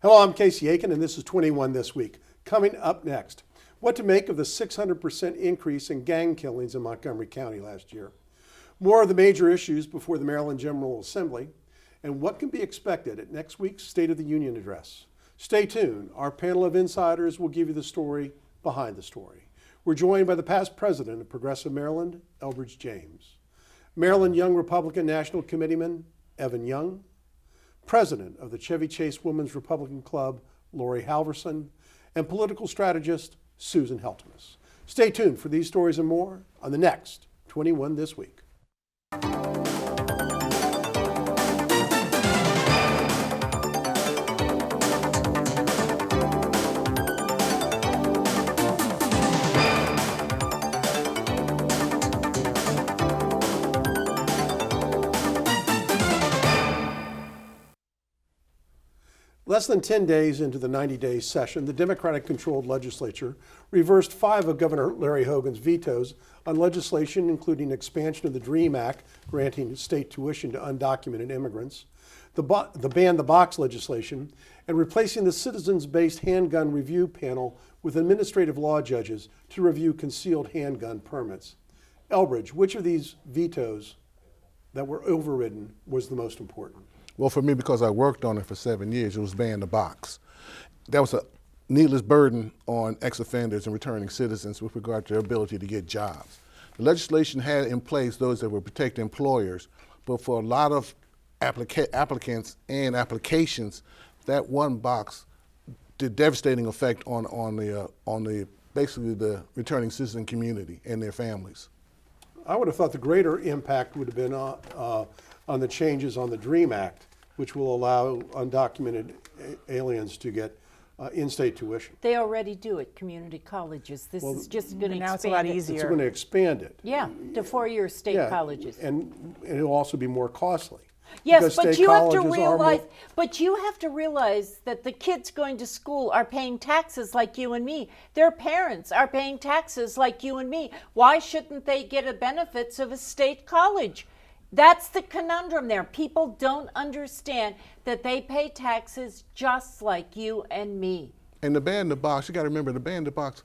Hello, I'm Casey Aiken, and this is 21 This Week. Coming up next, what to make of the 600% increase in gang killings in Montgomery County last year. More of the major issues before the Maryland General Assembly, and what can be expected at next week's State of the Union address. Stay tuned. Our panel of insiders will give you the story behind the story. We're joined by the past president of Progressive Maryland, Elbridge James, Maryland Young Republican National Committeeman, Evan Young, president of the Chevy Chase Women's Republican Club, Laurie Halverson, and political strategist, Susan Heltemes. Stay tuned for these stories and more on the next 21 This Week. Less than 10 days into the 90-day session, the Democratic-controlled legislature reversed 5 of Governor Larry Hogan's vetoes on legislation including expansion of the DREAM Act, granting state tuition to undocumented immigrants, the Ban the Box legislation, and replacing the citizens-based handgun review panel with administrative law judges to review concealed handgun permits. Elbridge, which of these vetoes that were overridden was the most important? Well, for me, because I worked on it for 7 years, it was Ban the Box. That was a needless burden on ex-offenders and returning citizens with regard to their ability to get jobs. The legislation had in place those that would protect employers, but for a lot of applicants and applications, that one box did devastating effect on the basically the returning citizen community and their families. I would have thought the greater impact would have been on the changes on the DREAM Act, which will allow undocumented aliens to get in-state tuition. They already do at community colleges. This is just going to expand now it's a lot it. easier. It's going to expand it. Yeah, to 4-year state colleges. And it'll also be more costly. Yes, but Because you state have to colleges are realize. more- But you have to realize that the kids going to school are paying taxes like you and me. Their parents are paying taxes like you and me. Why shouldn't they get the benefits of a state college? That's the conundrum there. People don't understand that they pay taxes just like you and me. And the Ban the Box, you got to remember, the Ban the Box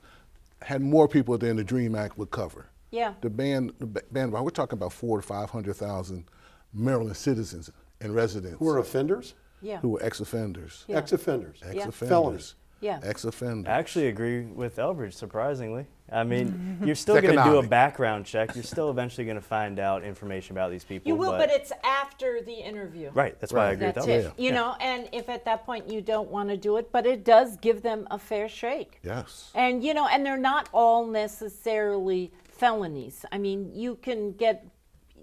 had more people than the DREAM Act would cover. Yeah. The Ban the Box, we're talking about 400,000 to 500,000 Maryland citizens and residents Who are offenders? Yeah. who were ex-offenders. Yeah. Ex-offenders. Ex-offenders. Felonies. Yeah. Ex-offenders. I actually agree with Elbridge, surprisingly. I mean, you're still going to do a economic. background check. You're still eventually going to find out information about these people. You will, but it's after the interview. Right, that's why I agree That's with it. Elbridge. You know, and if at that point you don't want to do it, but it does give them a fair shake. Yes. And, you know, and they're not all necessarily felonies. I mean, you can get,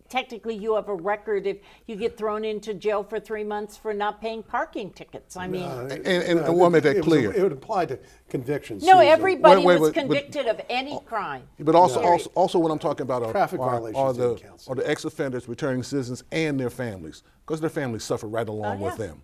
technically you have a record if you get thrown into jail for 3 months for not paying parking tickets. I mean, And I want to make that clear. It would apply to convictions. no, Susan. everybody Wait, was but- convicted of any crime. But also, Period. also what I'm talking about are, Traffic are, violations are didn't the count. are the ex-offenders, returning citizens, and their families, because their families suffer right along with yes. them.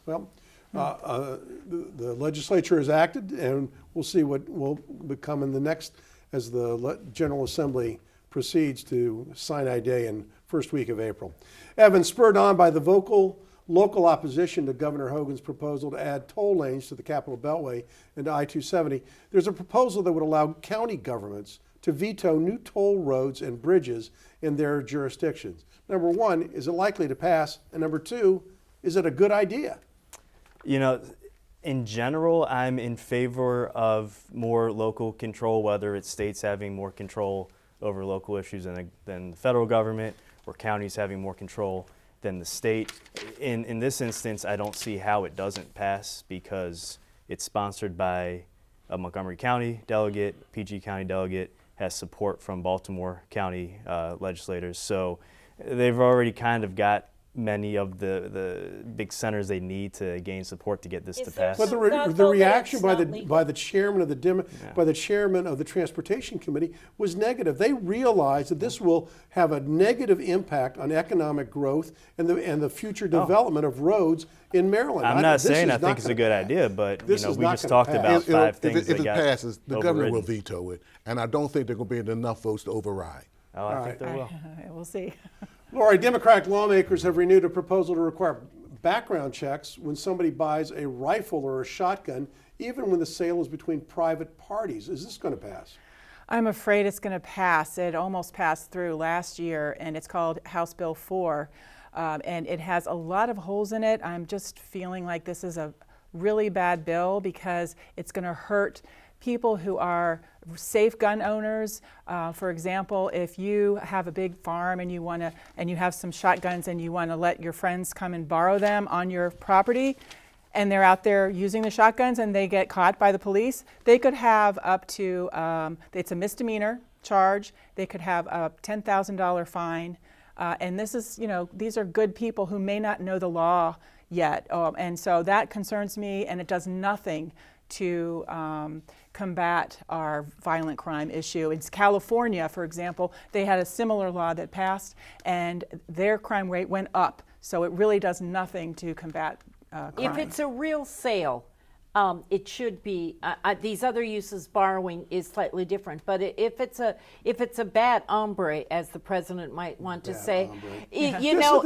Well, the legislature has acted, and we'll see what will become in the next, as the General Assembly proceeds to Sinai Day in first week of April. Evan, spurred on by the vocal local opposition to Governor Hogan's proposal to add toll lanes to the Capitol Beltway and to I-270, there's a proposal that would allow county governments to veto new toll roads and bridges in their jurisdictions. Number one, is it likely to pass? And number two, is it a good idea? You know, in general, I'm in favor of more local control, whether it's states having more control over local issues than the federal government, or counties having more control than the state. In this instance, I don't see how it doesn't pass because it's sponsored by a Montgomery County delegate, PG County delegate, has support from Baltimore County legislators. So they've already kind of got many of the big centers they need to gain support to get this to pass. But the reaction by the chairman of the chairman of the Transportation Committee was negative. They realized that this will have a negative impact on economic growth and the future development of roads in Maryland. I'm not saying I think it's a good idea, but you know, we just talked about 5 things if that it got passes, the governor will overridden. veto it, and I don't think there will be enough votes to override. Oh, I think there will. We'll see. Laurie, Democratic lawmakers have renewed a proposal to require background checks when somebody buys a rifle or a shotgun, even when the sale is between private parties. Is this going to pass? I'm afraid it's going to pass. It almost passed through last year, and it's called House Bill 4. And it has a lot of holes in it. I'm just feeling like this is a really bad bill because it's going to hurt people who are safe gun owners. For example, if you have a big farm and you have some shotguns and you want to let your friends come and borrow them on your property, and they're out there using the shotguns and they get caught by the police, they could have up to, it's a misdemeanor charge, they could have a $10,000 fine. And this is, these are good people who may not know the law yet. And so that concerns me, and it does nothing to combat our violent crime issue. In California, for example, they had a similar law that passed, and their crime rate went up. So it really does nothing to combat crime. If it's a real sale, it should be. These other uses, borrowing is slightly different. But if it's a bad hombre, as the president might want to say, This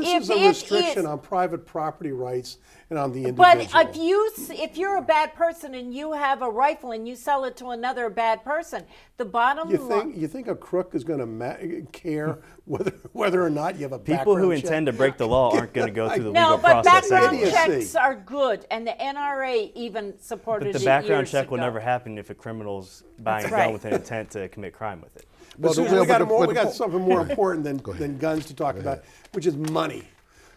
is a restriction on private property rights and on the individual. But if you're a bad person and you have a rifle and you sell it to another bad person, the bottom line. You think a crook is going to care whether or not you have a People who background check? intend to break the law aren't going to go through the No, legal but process background anyway. checks are good, and the NRA even supported But it the background years check will ago. never happen if a criminal's buying a right. gun with an intent to commit crime with it. But Susan, we got something more important than guns to talk about, which is money.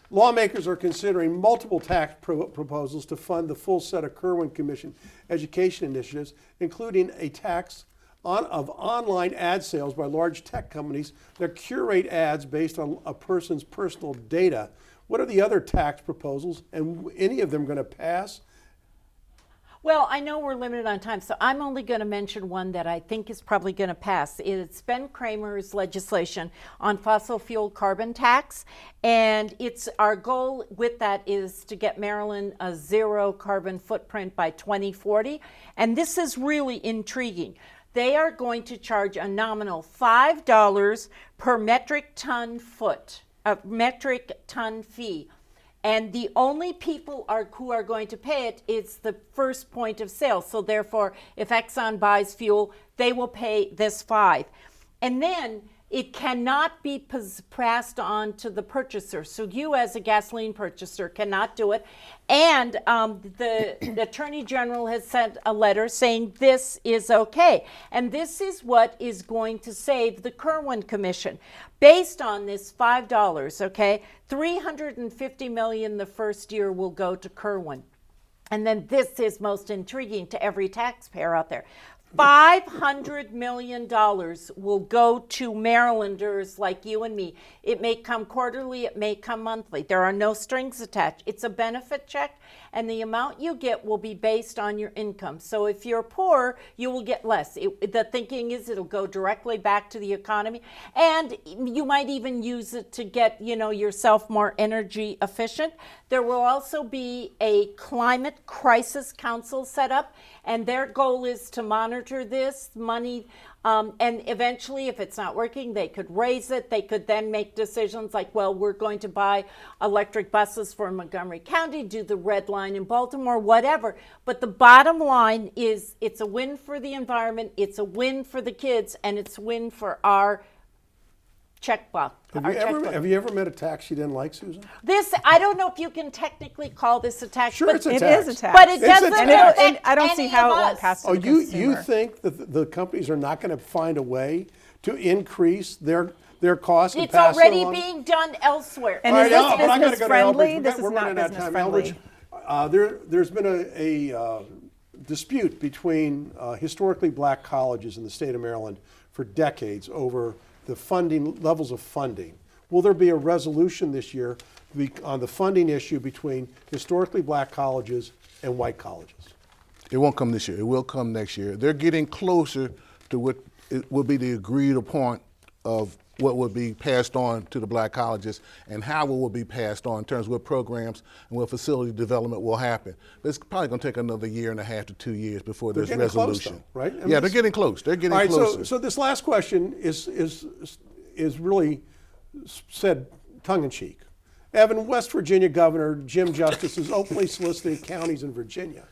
Lawmakers are considering multiple tax proposals to fund the full set of Kirwan Commission education initiatives, including a tax of online ad sales by large tech companies that curate ads based on a person's personal data. What are the other tax proposals, and any of them going to pass? Well, I know we're limited on time, so I'm only going to mention one that I think is probably going to pass. It's Ben Cramer's legislation on fossil fuel carbon tax, and our goal with that is to get Maryland a zero carbon footprint by 2040, and this is really intriguing. They are going to charge a nominal $5 per metric ton fee. And the only people who are going to pay it is the first point of sale. So therefore, if Exxon buys fuel, they will pay this $5. And then it cannot be passed on to the purchaser. So you as a gasoline purchaser cannot do it. And the Attorney General has sent a letter saying this is okay. And this is what is going to save the Kirwan Commission. Based on this $5, okay, $350 million the first year will go to Kirwan. And then this is most intriguing to every taxpayer out there. $500 million will go to Marylanders like you and me. It may come quarterly, it may come monthly. There are no strings attached. It's a benefit check, and the amount you get will be based on your income. So if you're poor, you will get less. The thinking is it'll go directly back to the economy, and you might even use it to get, yourself more energy efficient. There will also be a climate crisis council set up, and their goal is to monitor this money, and eventually, if it's not working, they could raise it. They could then make decisions like, well, we're going to buy electric buses for Montgomery County, do the red line in Baltimore, whatever. But the bottom line is it's a win for the environment, it's a win for the kids, and it's a win for our checkbook. Have you ever met a tax you didn't like, Susan? I don't know if you can technically call this a tax. Sure, but it's a It tax. is a tax. But it doesn't affect and I don't see any how of it won't us. pass to Oh, the you consumer. think that the companies are not going to find a way to increase their costs and It's pass it already along? being done elsewhere. And All is right, this but I gotta business go to friendly? Elbridge. This is We're not running out of business time. friendly. Elbridge, there's been a dispute between historically black colleges in the state of Maryland for decades over the levels of funding. Will there be a resolution this year on the funding issue between historically black colleges and white colleges? It won't come this year. It will come next year. They're getting closer to what it will be the agreed upon of what will be passed on to the black colleges and how it will be passed on in terms of what programs and what facility development will happen. But it's probably going to take another 1.5 to 2 years before there's getting close, resolution. though, right? I mean, Yeah, they're getting close. They're getting All right, closer. so this last question is really said tongue in cheek, Evan, West Virginia Governor Jim Justice has openly solicited counties in Virginia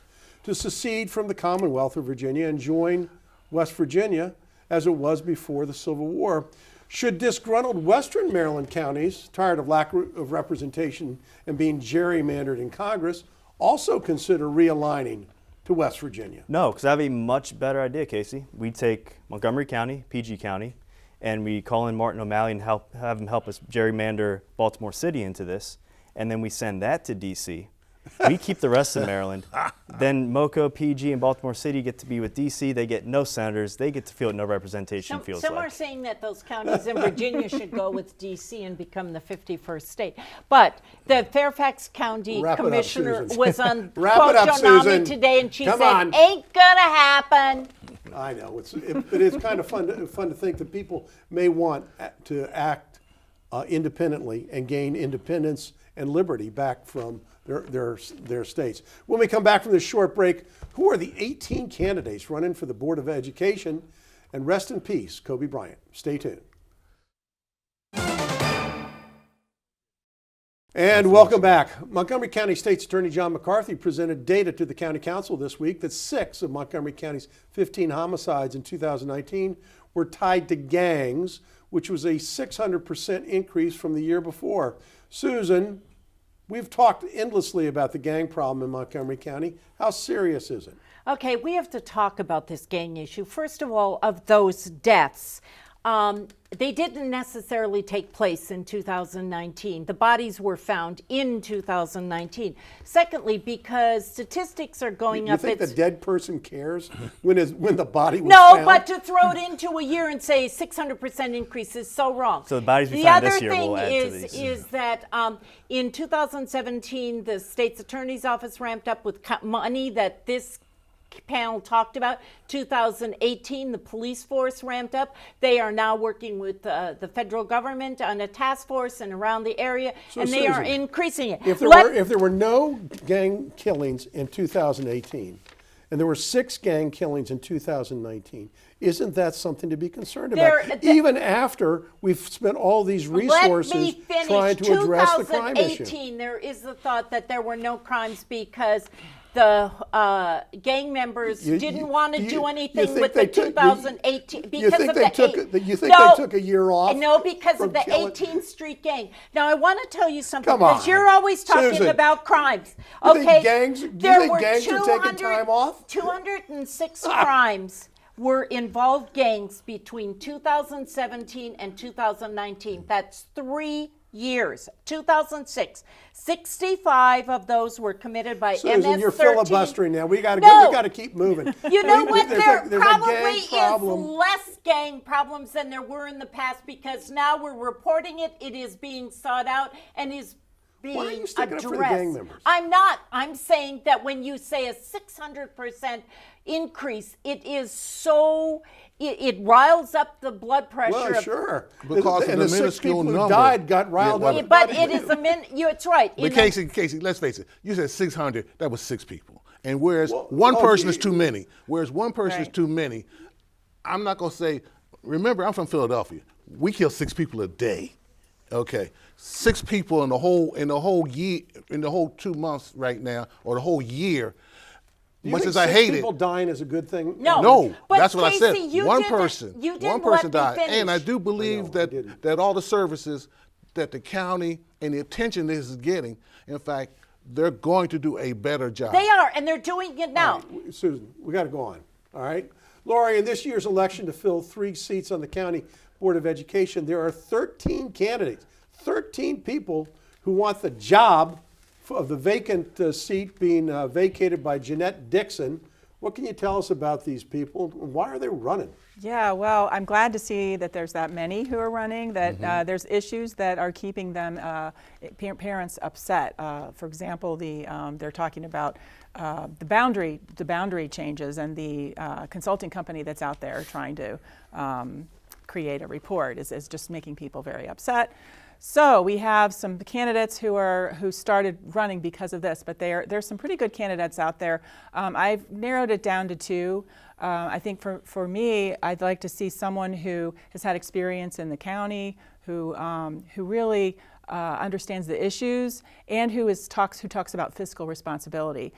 to secede from the Commonwealth of Virginia and join West Virginia as it was before the Civil War. Should disgruntled Western Maryland counties, tired of lack of representation and being gerrymandered in Congress, also consider realigning to West Virginia? No, because I have a much better idea, Casey. We take Montgomery County, PG County, and we call in Martin O'Malley and have him help us gerrymander Baltimore City into this, and then we send that to D.C. We keep the rest of Maryland. Then MoCo, PG, and Baltimore City get to be with D.C. They get no senators. They get to feel what no representation feels Some like. are saying that those counties in Virginia should go with D.C. and become the 51st state. But the Fairfax County Wrap it up, commissioner Susan. was on Wrap it up, Konami Susan. today, and she Come said, on. "Ain't gonna happen." I know, it is kind of fun to think that people may want to act independently and gain independence and liberty back from their states. When we come back from this short break, who are the 18 candidates running for the Board of Education? And rest in peace, Kobe Bryant. Stay tuned. And welcome back. Montgomery County State's Attorney John McCarthy presented data to the County Council this week that 6 of Montgomery County's 15 homicides in 2019 were tied to gangs, which was a 600% increase from the year before. Susan, we've talked endlessly about the gang problem in Montgomery County. How serious is it? Okay, we have to talk about this gang issue. First of all, of those deaths. They didn't necessarily take place in 2019. The bodies were found in 2019. Secondly, because statistics are going You up. think the dead person cares when the body was No, found? but to throw it into a year and say 600% increase is so wrong. So the bodies we The found other this year thing will add to these. is that in 2017, the state's attorney's office ramped up with money that this panel talked about. 2018, the police force ramped up. They are now working with the federal government on a task force and around the area, and they are Susan, increasing it. If there were no gang killings in 2018, and there were 6 gang killings in 2019, isn't that something to be concerned about? Even after we've spent all these resources trying to address the crime issue. 2018, there is the thought that there were no crimes because the gang members didn't want to do anything with the 2018 because of the You think they took a year off? No, because of the killing? 18th Street gang. Now, I want to tell you something, Come on, because you're always talking Susan. about crimes. You think Okay, gangs- you there think were gangs are taking time off? 206 crimes were involved gangs between 2017 and 2019. That's 3 years. 2006, 65 of those were committed by Susan, MS-13. you're filibustering now. We got to keep moving. You know what? There There's probably a gang is problem. less gang problems than there were in the past, because now we're reporting it. It is being sought out and is being Why are you sticking up addressed. for the gang members? I'm not. I'm saying that when you say a 600% increase, it is so. It riles up the blood pressure. Well, sure. Because of and the the 6 minuscule people who number. died got riled Yeah, up. But it is it's right. But Casey, let's face it. You said 600. That was 6 people. And whereas Well, one oh, person you- is too many. Whereas one person is Right. too many. I'm not gonna say. Remember, I'm from Philadelphia. We kill 6 people a day. Okay, 6 people in the whole year, in the whole 2 months right now, or the whole year. Do you Much think as I 6 hate people it. dying is a good thing? No, But that's what I said. Casey, you One didn't- person, you didn't one person let me died, and I finish. do believe that all the services that the county and the attention this is getting, in fact, they're going to do a better job. They are, and they're doing it now. All right, Susan, we got to go on. All right, Laurie, in this year's election to fill 3 seats on the County Board of Education, there are 13 candidates, 13 people who want the job of the vacant seat being vacated by Jeanette Dixon. What can you tell us about these people? Why are they running? Yeah, well, I'm glad to see that there's that many who are running, that there's issues that are keeping them, parents upset. For example, they're talking about the boundary changes, and the consulting company that's out there trying to create a report is just making people very upset. So we have some candidates who started running because of this, but there's some pretty good candidates out there. I've narrowed it down to 2. I think for me, I'd like to see someone who has had experience in the county, who really understands the issues, and who talks about fiscal responsibility.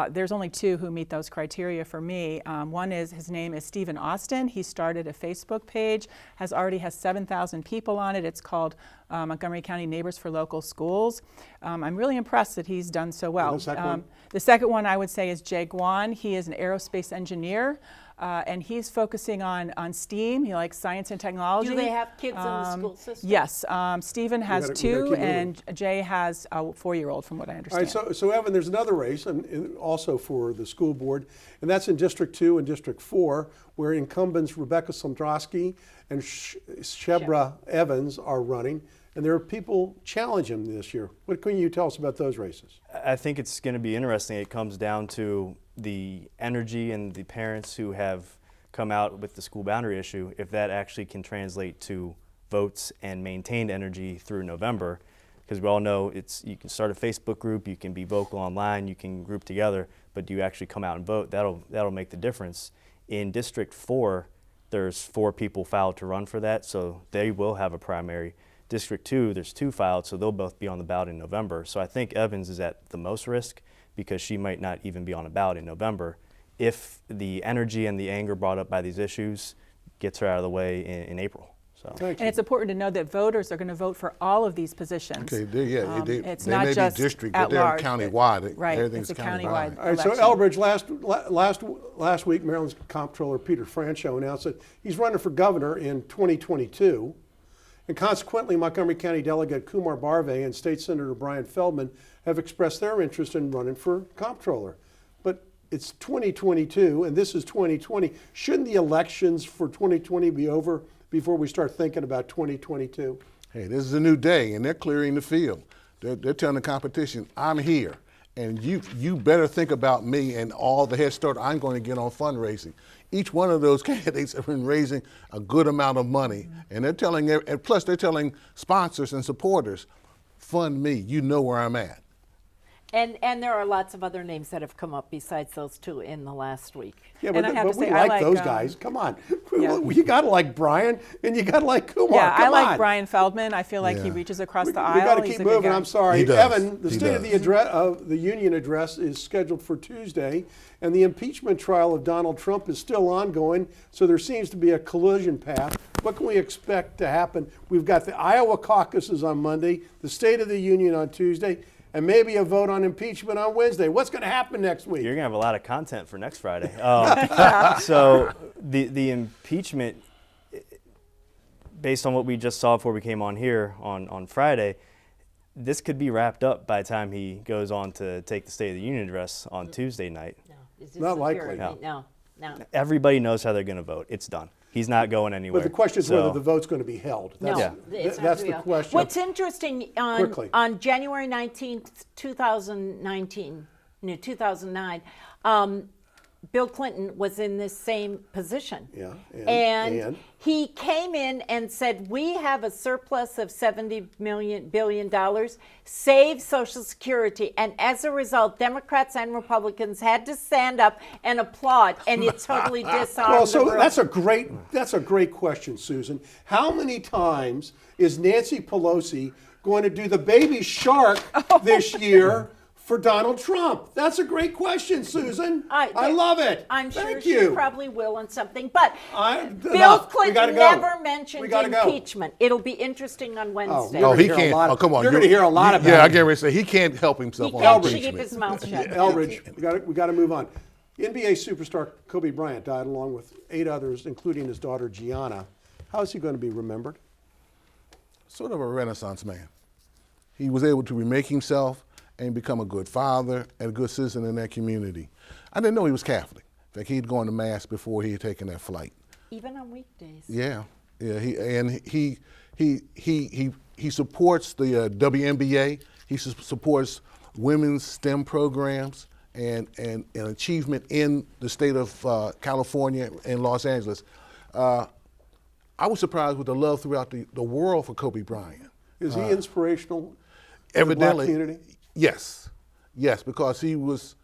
There's only two who meet those criteria for me. One is, his name is Stephen Austin. He started a Facebook page, already has 7,000 people on it. It's called Montgomery County Neighbors for Local Schools. I'm really impressed that he's done so well. And the second one? The second one I would say is Jay Guan. He is an aerospace engineer. And he's focusing on STEAM. He likes science and technology. Do they have kids in the school system? Yes. Stephen has we gotta two, keep and Jay has a 4-year-old, from what I All understand. right, so Evan, there's another race, and also for the school board, and that's in District 2 and District 4, where incumbents Rebecca Slomdrowski and Shebra Evans are running, and there are people challenging them this year. What can you tell us about those races? I think it's going to be interesting. It comes down to the energy and the parents who have come out with the school boundary issue, if that actually can translate to votes and maintained energy through November. Because we all know you can start a Facebook group, you can be vocal online, you can group together, but do you actually come out and vote? That'll make the difference. In District 4, there's 4 people filed to run for that, so they will have a primary. District 2, there's 2 filed, so they'll both be on the ballot in November. So I think Evans is at the most risk, because she might not even be on a ballot in November if the energy and the anger brought up by these issues gets her out of the way in April. So. Thank And it's important to know that voters are going to vote for all of these positions. Okay, It's they not may just be district, at but they're large. countywide. Right, Everything's it's a countywide. countywide. All right, so election. Elbridge, last week, Maryland's Comptroller Peter Francho announced that he's running for governor in 2022. And consequently, Montgomery County Delegate Kumar Barve and State Senator Brian Feldman have expressed their interest in running for comptroller. But it's 2022, and this is 2020. Shouldn't the elections for 2020 be over before we start thinking about 2022? Hey, this is a new day, and they're clearing the field. They're telling the competition, I'm here, and you better think about me and all the head start I'm going to get on fundraising. Each one of those candidates have been raising a good amount of money, and they're telling, and plus they're telling sponsors and supporters, fund me, you know where I'm at. And there are lots of other names that have come up besides those two in the last week. Yeah, And but, I have but to we say, I like like, those guys. Come on. Yeah. You got to like Brian, and you got to like Kumar. Yeah, I Come like on. Brian Feldman. I feel like he Yeah. reaches across the We aisle. got to He's keep a good moving. guy. I'm sorry. He does. Evan, the He State of the Union address is scheduled for Tuesday, and the impeachment trial of Donald Trump is still ongoing, so there seems to be a collision path. What can we expect to happen? We've got the Iowa caucuses on Monday, the State of the Union on Tuesday, and maybe a vote on impeachment on Wednesday. What's going to happen next week? You're going to have a lot of content for next Friday. So the impeachment, based on what we just saw before we came on here on Friday, this could be wrapped up by the time he goes on to take the State of the Union address on Tuesday night. No, is this Not the likely. period? No. Everybody knows how they're going to vote. It's done. He's not going anywhere. But the question is So- whether the vote's going to be held. No, Yeah. it's not That's gonna the be question. What's interesting Quickly. on January 19th, 2009, Bill Clinton was in this same position. Yeah, And and? he came in and said, we have a surplus of $70 billion, save Social Security. And as a result, Democrats and Republicans had to stand up and applaud, and it totally disarmed Well, the so room. that's a great question, Susan. How many times is Nancy Pelosi going to do the baby shark this year for Donald Trump? That's a great question, Susan. I love it. I'm sure Thank she you. probably will on something. But Bill Enough. We Clinton gotta go. never mentioned We gotta go. impeachment. It'll be interesting on Wednesday. You're Oh, gonna he hear a can't. lot Oh, of- come on. you're gonna hear a lot about Yeah, I it. get ready to say he can't help himself He on can't impeachment. keep his mouth shut. Elbridge, we got to move on. NBA superstar Kobe Bryant died along with 8 others, including his daughter Gianna. How is he going to be remembered? Sort of a Renaissance man. He was able to remake himself and become a good father and a good citizen in that community. I didn't know he was Catholic. In fact, he'd gone to mass before he had taken that flight. Even on weekdays. Yeah. He supports the WNBA. He supports women's STEM programs and achievement in the state of California and Los Angeles. I was surprised with the love throughout the world for Kobe Bryant. Is he inspirational to Evidently, the black community? yes, because he was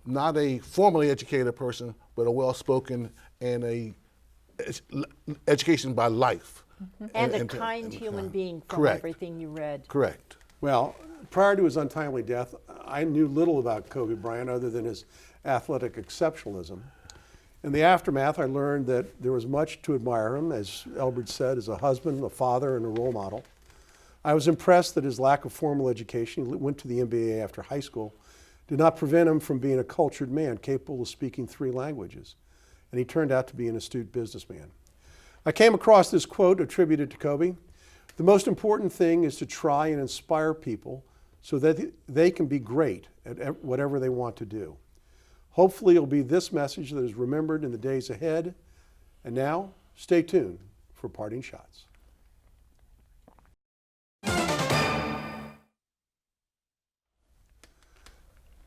not a formally educated person, but a well-spoken and a education by life. And a and kind human being from Correct. everything you read. Correct. Well, prior to his untimely death, I knew little about Kobe Bryant other than his athletic exceptionalism. In the aftermath, I learned that there was much to admire him, as Elbridge said, as a husband, a father, and a role model. I was impressed that his lack of formal education, he went to the MBA after high school, did not prevent him from being a cultured man capable of speaking 3 languages. And he turned out to be an astute businessman. I came across this quote attributed to Kobe: "The most important thing is to try and inspire people so that they can be great at whatever they want to do." Hopefully it'll be this message that is remembered in the days ahead. And now, stay tuned for parting shots.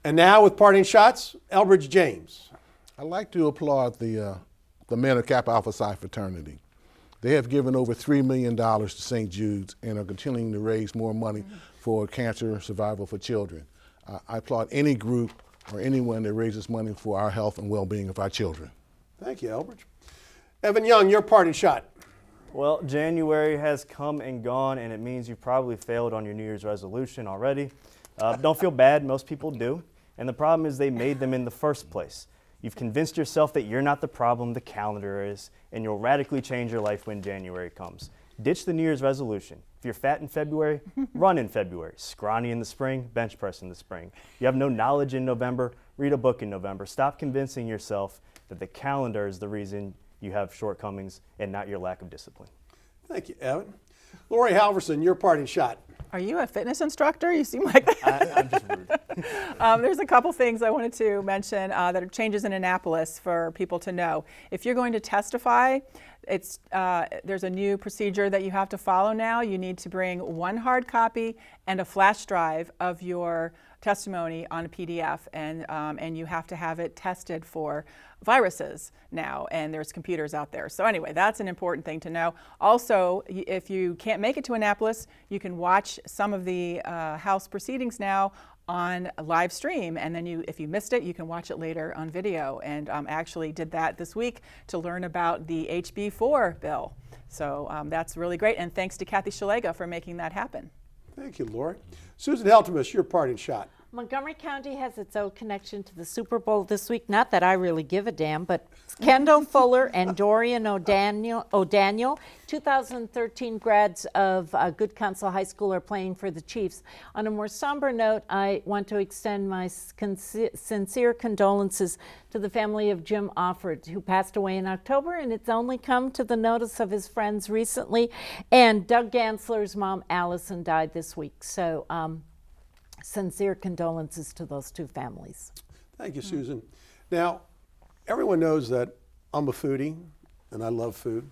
And now with parting shots, Elbridge James. I'd like to applaud the men of Kappa Alpha Psi fraternity. They have given over $3 million to St. Jude's and are continuing to raise more money for cancer survival for children. I applaud any group or anyone that raises money for our health and well-being of our children. Thank you, Elbridge. Evan Young, your parting shot. Well, January has come and gone, and it means you probably failed on your New Year's resolution already. Don't feel bad, most people do. And the problem is they made them in the first place. You've convinced yourself that you're not the problem, the calendar is, and you'll radically change your life when January comes. Ditch the New Year's resolution. If you're fat in February, run in February. Scrawny in the spring, bench press in the spring. You have no knowledge in November, read a book in November. Stop convincing yourself that the calendar is the reason you have shortcomings and not your lack of discipline. Thank you, Evan. Laurie Halverson, your parting shot. Are you a fitness instructor? You seem like that. I'm just rude. There's a couple things I wanted to mention that are changes in Annapolis for people to know. If you're going to testify, there's a new procedure that you have to follow now. You need to bring 1 hard copy and a flash drive of your testimony on a PDF, and you have to have it tested for viruses now, and there's computers out there. So anyway, that's an important thing to know. Also, if you can't make it to Annapolis, you can watch some of the House proceedings now on a live stream, and then if you missed it, you can watch it later on video. And actually did that this week to learn about the HB4 bill. So that's really great, and thanks to Kathy Shalega for making that happen. Thank you, Laurie. Susan Heltemes, your parting shot. Montgomery County has its own connection to the Super Bowl this week. Not that I really give a damn, but Kendall Fuller and Dorian O'Daniel, 2013 grads of Good Counsel High School, are playing for the Chiefs. On a more somber note, I want to extend my sincere condolences to the family of Jim Offord, who passed away in October, and it's only come to the notice of his friends recently. And Doug Gansler's mom, Allison, died this week. So, sincere condolences to those 2 families. Thank you, Susan. Now, everyone knows that I'm a foodie and I love food.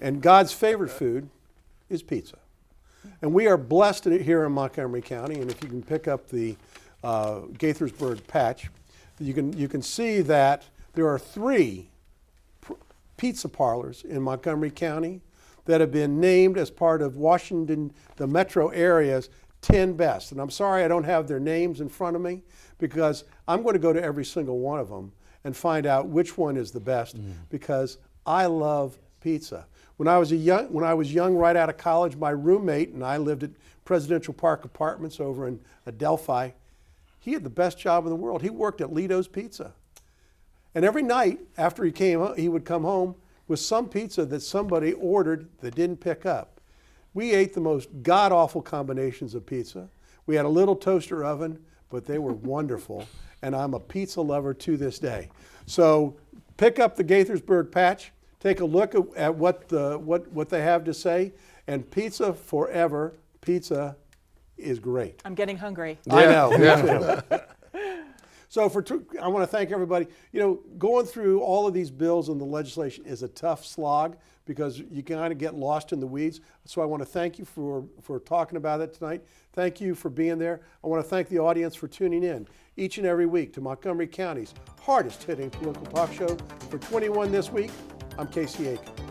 And God's favorite food is pizza. And we are blessed here in Montgomery County. And if you can pick up the Gaithersburg patch, you can see that there are 3 pizza parlors in Montgomery County that have been named as part of Washington, the metro area's 10 best. And I'm sorry I don't have their names in front of me, because I'm going to go to every single one of them and find out which one is the best, because I love pizza. When I was young, right out of college, my roommate and I lived at Presidential Park Apartments over in Adelphi. He had the best job in the world. He worked at Lito's Pizza. And every night after he would come home with some pizza that somebody ordered that didn't pick up. We ate the most god-awful combinations of pizza. We had a little toaster oven, but they were wonderful. And I'm a pizza lover to this day. So pick up the Gaithersburg patch, take a look at what they have to say, and pizza forever. Pizza is great. I'm getting hungry. I know. Me too. So I want to thank everybody. You know, going through all of these bills and the legislation is a tough slog, because you kind of get lost in the weeds. So I want to thank you for talking about it tonight. Thank you for being there. I want to thank the audience for tuning in each and every week to Montgomery County's hardest hitting political talk show. For 21 this week, I'm Casey Aiken.